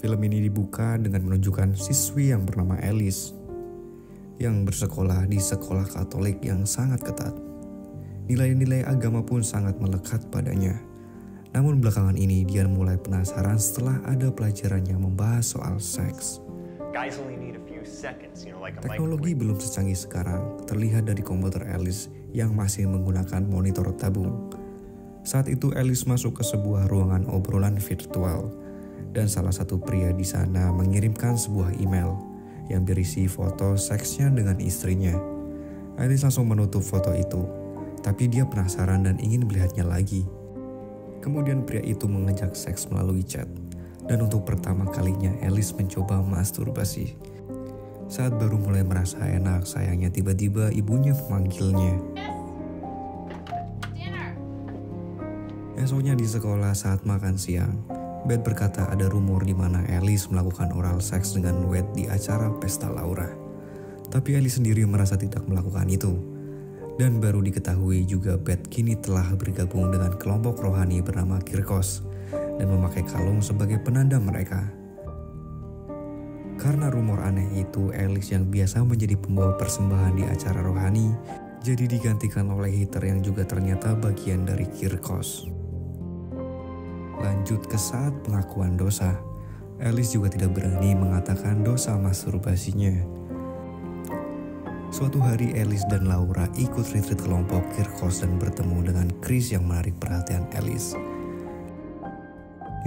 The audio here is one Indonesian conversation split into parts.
Film ini dibuka dengan menunjukkan siswi yang bernama Alice yang bersekolah di sekolah Katolik yang sangat ketat. Nilai-nilai agama pun sangat melekat padanya. Namun belakangan ini dia mulai penasaran setelah ada pelajaran yang membahas soal seks. Teknologi belum secanggih sekarang, terlihat dari komputer Alice yang masih menggunakan monitor tabung. Saat itu Alice masuk ke sebuah ruangan obrolan virtual, dan salah satu pria di sana mengirimkan sebuah email yang berisi foto seksnya dengan istrinya. Alice langsung menutup foto itu, tapi dia penasaran dan ingin melihatnya lagi. Kemudian pria itu mengajak seks melalui chat, dan untuk pertama kalinya Alice mencoba masturbasi. Saat baru mulai merasa enak, sayangnya tiba-tiba ibunya memanggilnya. Esoknya di sekolah saat makan siang, Beth berkata ada rumor di mana Alice melakukan oral seks dengan Wade di acara pesta Laura. Tapi Alice sendiri merasa tidak melakukan itu. Dan baru diketahui juga Beth kini telah bergabung dengan kelompok rohani bernama Kirkos dan memakai kalung sebagai penanda mereka. Karena rumor aneh itu, Alice yang biasa menjadi pembawa persembahan di acara rohani jadi digantikan oleh Heather yang juga ternyata bagian dari Kirkos. Lanjut ke saat pengakuan dosa, Alice juga tidak berani mengatakan dosa masturbasinya. Suatu hari Alice dan Laura ikut retreat kelompok Kirkos dan bertemu dengan Chris yang menarik perhatian Alice.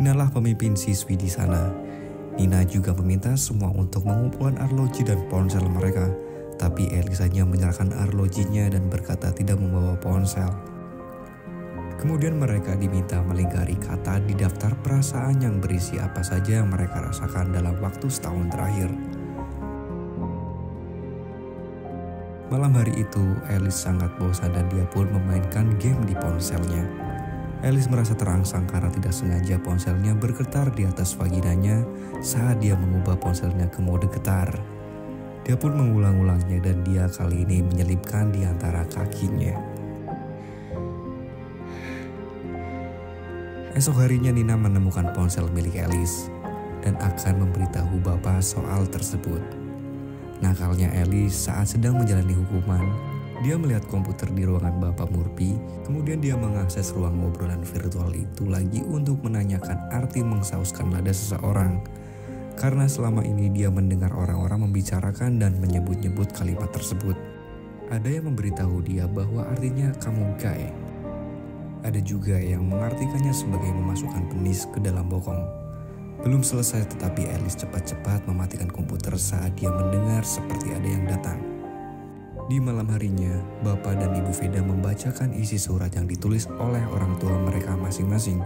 Nina lah pemimpin siswi di sana. Nina juga meminta semua untuk mengumpulkan arloji dan ponsel mereka, tapi Alice hanya menyerahkan arlojinya dan berkata tidak membawa ponsel. Kemudian mereka diminta melingkari kata di daftar perasaan yang berisi apa saja yang mereka rasakan dalam waktu setahun terakhir. Malam hari itu, Alice sangat bosan dan dia pun memainkan game di ponselnya. Alice merasa terangsang karena tidak sengaja ponselnya bergetar di atas vaginanya saat dia mengubah ponselnya ke mode getar. Dia pun mengulang-ulangnya dan dia kali ini menyelipkan di antara kakinya. Esok harinya Nina menemukan ponsel milik Alice dan akan memberitahu bapak soal tersebut. Nakalnya Alice saat sedang menjalani hukuman, dia melihat komputer di ruangan Bapak Murphy, kemudian dia mengakses ruang obrolan virtual itu lagi untuk menanyakan arti mengsauskan lada seseorang. Karena selama ini dia mendengar orang-orang membicarakan dan menyebut-nyebut kalimat tersebut. Ada yang memberitahu dia bahwa artinya kamu gay. Ada juga yang mengartikannya sebagai memasukkan penis ke dalam bokong. Belum selesai tetapi Alice cepat-cepat mematikan komputer saat dia mendengar seperti ada yang datang. Di malam harinya, Bapak dan Ibu Veda membacakan isi surat yang ditulis oleh orang tua mereka masing-masing.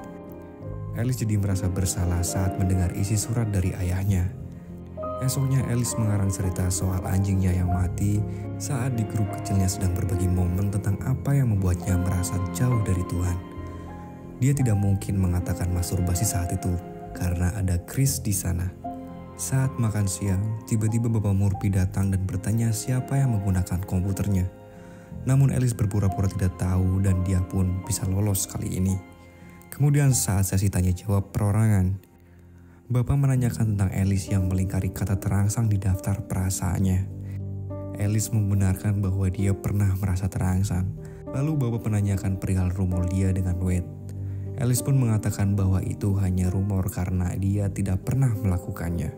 Alice jadi merasa bersalah saat mendengar isi surat dari ayahnya. Esoknya Alice mengarang cerita soal anjingnya yang mati saat di grup kecilnya sedang berbagi momen tentang apa yang membuatnya merasa jauh dari Tuhan. Dia tidak mungkin mengatakan masturbasi saat itu karena ada Chris di sana. Saat makan siang, tiba-tiba Bapak Murphy datang dan bertanya siapa yang menggunakan komputernya. Namun Alice berpura-pura tidak tahu dan dia pun bisa lolos kali ini. Kemudian saat sesi tanya jawab perorangan, Bapak menanyakan tentang Alice yang melingkari kata terangsang di daftar perasaannya. Alice membenarkan bahwa dia pernah merasa terangsang. Lalu Bapak menanyakan perihal rumor dia dengan Wade. Alice pun mengatakan bahwa itu hanya rumor karena dia tidak pernah melakukannya.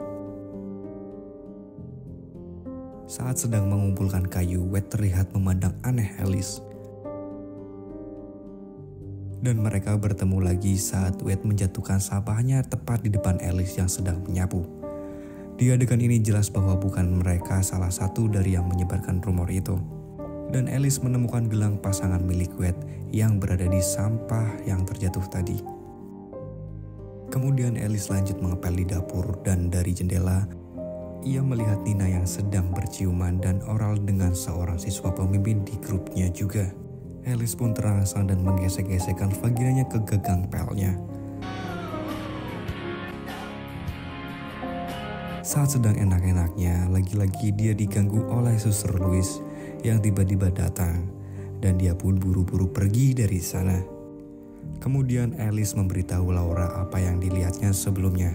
Saat sedang mengumpulkan kayu, Wade terlihat memandang aneh Alice. Dan mereka bertemu lagi saat Wade menjatuhkan sampahnya tepat di depan Alice yang sedang menyapu. Di adegan ini jelas bahwa bukan mereka salah satu dari yang menyebarkan rumor itu. Dan Alice menemukan gelang pasangan milik Wade yang berada di sampah yang terjatuh tadi. Kemudian Alice lanjut mengepel di dapur dan dari jendela, ia melihat Nina yang sedang berciuman dan oral dengan seorang siswa pemimpin di grupnya juga. Alice pun terangsang dan menggesek-gesekkan vaginanya ke gagang pelnya. Saat sedang enak-enaknya, lagi-lagi dia diganggu oleh Suster Louise yang tiba-tiba datang dan dia pun buru-buru pergi dari sana. Kemudian Alice memberitahu Laura apa yang dilihatnya sebelumnya.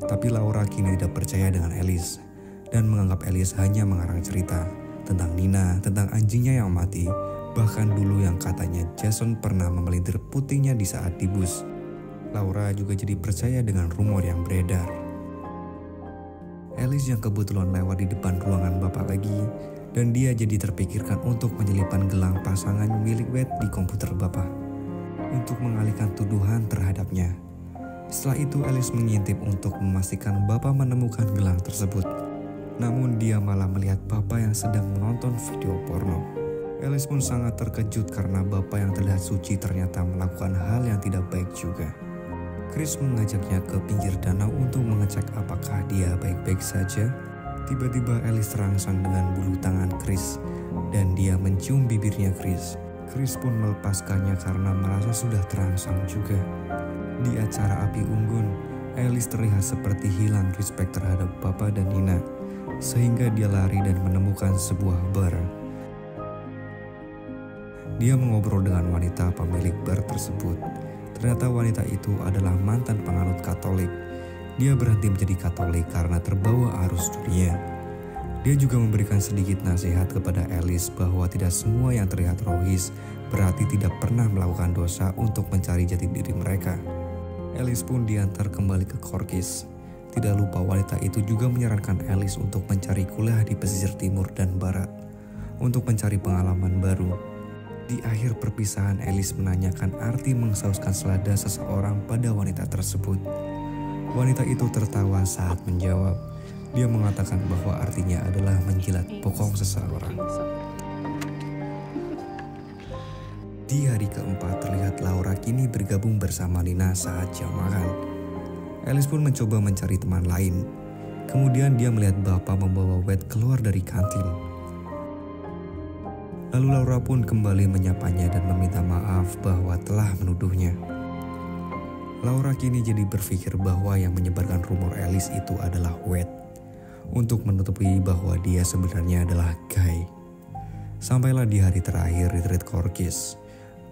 Tapi Laura kini tidak percaya dengan Alice dan menganggap Alice hanya mengarang cerita tentang Nina, tentang anjingnya yang mati, bahkan dulu yang katanya Jason pernah memelintir putingnya di saat di bus. Laura juga jadi percaya dengan rumor yang beredar. Alice yang kebetulan lewat di depan ruangan bapak lagi, dan dia jadi terpikirkan untuk menyelipkan gelang pasangan milik Wade di komputer bapak untuk mengalihkan tuduhan terhadapnya. Setelah itu Alice mengintip untuk memastikan bapak menemukan gelang tersebut. Namun dia malah melihat bapak yang sedang menonton video porno. Alice pun sangat terkejut karena bapak yang terlihat suci ternyata melakukan hal yang tidak baik juga. Chris mengajaknya ke pinggir danau untuk mengecek apakah dia baik-baik saja. Tiba-tiba Alice terangsang dengan bulu tangan Chris dan dia mencium bibirnya Chris. Chris pun melepaskannya karena merasa sudah terangsang juga. Di acara api unggun, Alice terlihat seperti hilang respect terhadap Papa dan Nina, sehingga dia lari dan menemukan sebuah bar. Dia mengobrol dengan wanita pemilik bar tersebut. Ternyata wanita itu adalah mantan penganut Katolik. Dia berhenti menjadi Katolik karena terbawa arus dunia. Dia juga memberikan sedikit nasihat kepada Alice bahwa tidak semua yang terlihat rohis berarti tidak pernah melakukan dosa untuk mencari jati diri mereka. Alice pun diantar kembali ke Korkis. Tidak lupa wanita itu juga menyarankan Alice untuk mencari kuliah di pesisir timur dan barat untuk mencari pengalaman baru. Di akhir perpisahan Alice menanyakan arti mengesauskan selada seseorang pada wanita tersebut. Wanita itu tertawa saat menjawab. Dia mengatakan bahwa artinya adalah menjilat bokong seseorang. Di hari keempat terlihat Laura kini bergabung bersama Nina saat jam makan. Alice pun mencoba mencari teman lain. Kemudian dia melihat bapak membawa Wade keluar dari kantin. Lalu Laura pun kembali menyapanya dan meminta maaf bahwa telah menuduhnya. Laura kini jadi berpikir bahwa yang menyebarkan rumor Alice itu adalah Wade, untuk menutupi bahwa dia sebenarnya adalah Guy. Sampailah di hari terakhir retreat Korkis.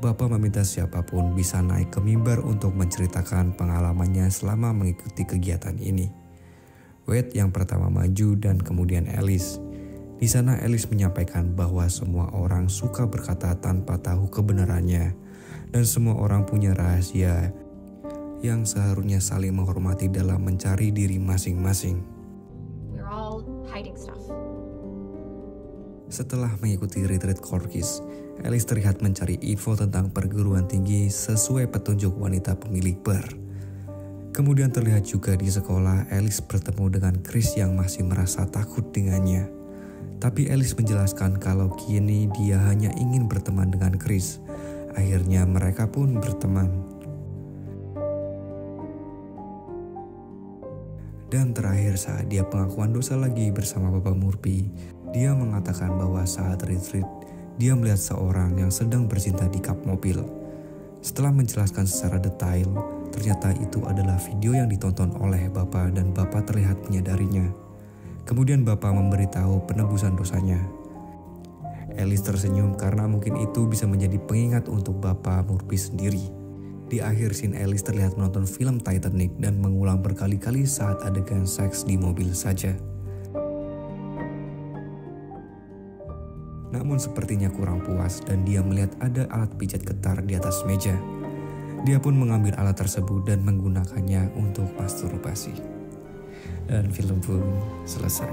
Bapak meminta siapapun bisa naik ke mimbar untuk menceritakan pengalamannya selama mengikuti kegiatan ini. Wade yang pertama maju dan kemudian Alice. Di sana Alice menyampaikan bahwa semua orang suka berkata tanpa tahu kebenarannya dan semua orang punya rahasia yang seharusnya saling menghormati dalam mencari diri masing-masing. We're all hiding stuff. Setelah mengikuti retreat Korkis, Alice terlihat mencari info tentang perguruan tinggi sesuai petunjuk wanita pemilik bar. Kemudian terlihat juga di sekolah Alice bertemu dengan Chris yang masih merasa takut dengannya. Tapi Alice menjelaskan kalau kini dia hanya ingin berteman dengan Chris. Akhirnya mereka pun berteman. Dan terakhir saat dia pengakuan dosa lagi bersama Bapak Murphy, dia mengatakan bahwa saat retreat, dia melihat seorang yang sedang bercinta di kap mobil. Setelah menjelaskan secara detail, ternyata itu adalah video yang ditonton oleh Bapak dan Bapak terlihat menyadarinya. Kemudian Bapak memberitahu penebusan dosanya. Alice tersenyum karena mungkin itu bisa menjadi pengingat untuk Bapak Murphy sendiri. Di akhir scene Alice terlihat menonton film Titanic dan mengulang berkali-kali saat adegan seks di mobil saja. Namun sepertinya kurang puas dan dia melihat ada alat pijat getar di atas meja. Dia pun mengambil alat tersebut dan menggunakannya untuk masturbasi. Dan film pun selesai.